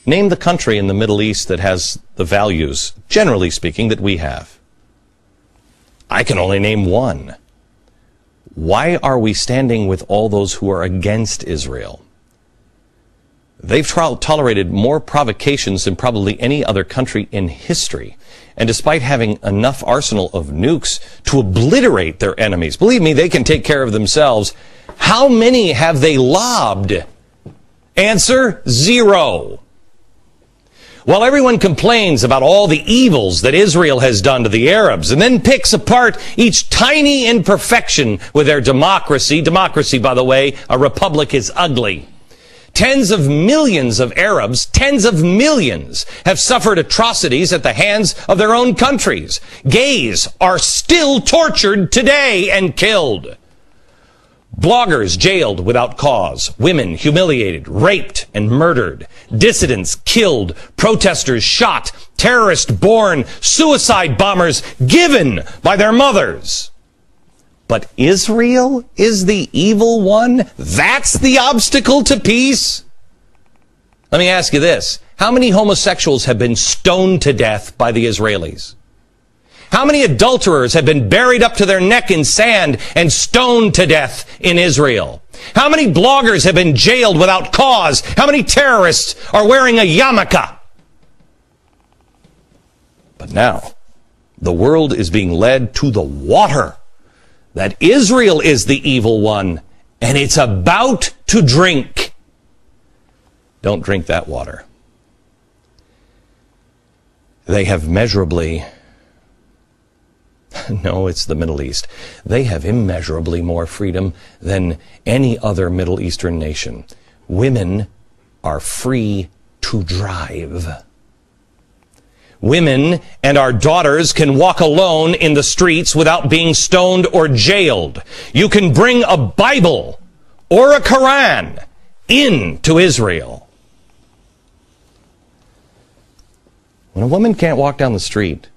Name the country in the Middle East that has the values, generally speaking, that we have. I can only name one. Why are we standing with all those who are against Israel? They've tolerated more provocations than probably any other country in history. And despite having enough arsenal of nukes to obliterate their enemies, believe me, they can take care of themselves. How many have they lobbed? Answer, 0. While everyone complains about all the evils that Israel has done to the Arabs and then picks apart each tiny imperfection with their democracy, by the way, a republic is ugly. Tens of millions of Arabs, tens of millions, have suffered atrocities at the hands of their own countries. Gays are still tortured today and killed. Bloggers jailed without cause. Women humiliated, raped, and murdered. Dissidents killed. Protesters shot. Terrorists born. Suicide bombers given by their mothers. But Israel is the evil one? That's the obstacle to peace? Let me ask you this. How many homosexuals have been stoned to death by the Israelis? How many adulterers have been buried up to their neck in sand and stoned to death in Israel? How many bloggers have been jailed without cause? How many terrorists are wearing a yarmulke? But now, the world is being led to the water. That Israel is the evil one, and it's about to drink. Don't drink that water. They have measurably, no, it's the Middle East. They have immeasurably more freedom than any other Middle Eastern nation. Women are free to drive. Women and our daughters can walk alone in the streets without being stoned or jailed. You can bring a Bible or a Quran into Israel. When a woman can't walk down the street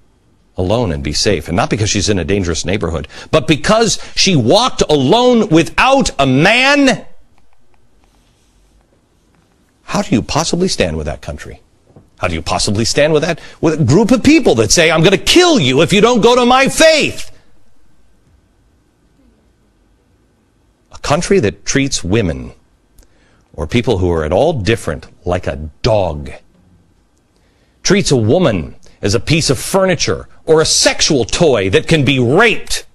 alone and be safe, and not because she's in a dangerous neighborhood, but because she walked alone without a man, how do you possibly stand with that country? How do you possibly stand with that? With a group of people that say, I'm going to kill you if you don't go to my faith. A country that treats women or people who are at all different like a dog. Treats a woman as a piece of furniture or a sexual toy that can be raped.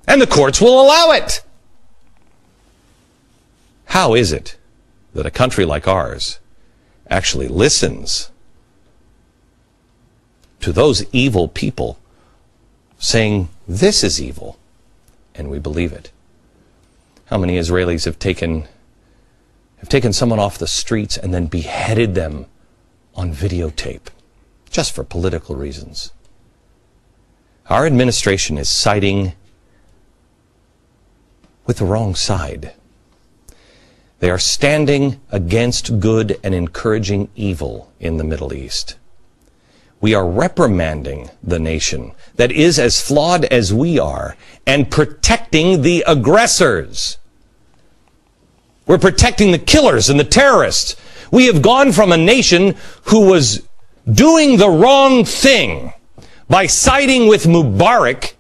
And the courts will allow it. How is it that a country like ours actually listens to those evil people saying this is evil, and we believe it? How many Israelis have taken someone off the streets and then beheaded them on videotape just for political reasons? Our administration is siding with the wrong side. They are standing against good and encouraging evil in the Middle East. We are reprimanding the nation that is as flawed as we are and protecting the aggressors. We're protecting the killers and the terrorists. We have gone from a nation who was doing the wrong thing by siding with Mubarak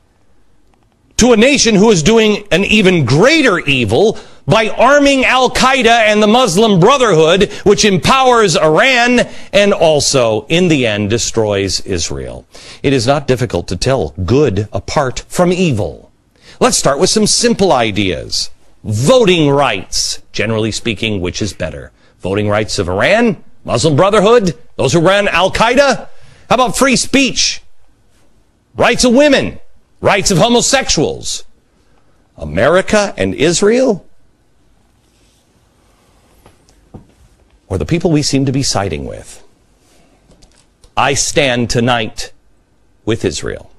to a nation who is doing an even greater evil by arming Al-Qaeda and the Muslim Brotherhood, which empowers Iran and also, in the end, destroys Israel. It is not difficult to tell good apart from evil. Let's start with some simple ideas. Voting rights. Generally speaking, which is better? Voting rights of Iran, Muslim Brotherhood, those who ran Al-Qaeda? How about free speech? Rights of women, rights of homosexuals. America and Israel? Or the people we seem to be siding with? I stand tonight with Israel.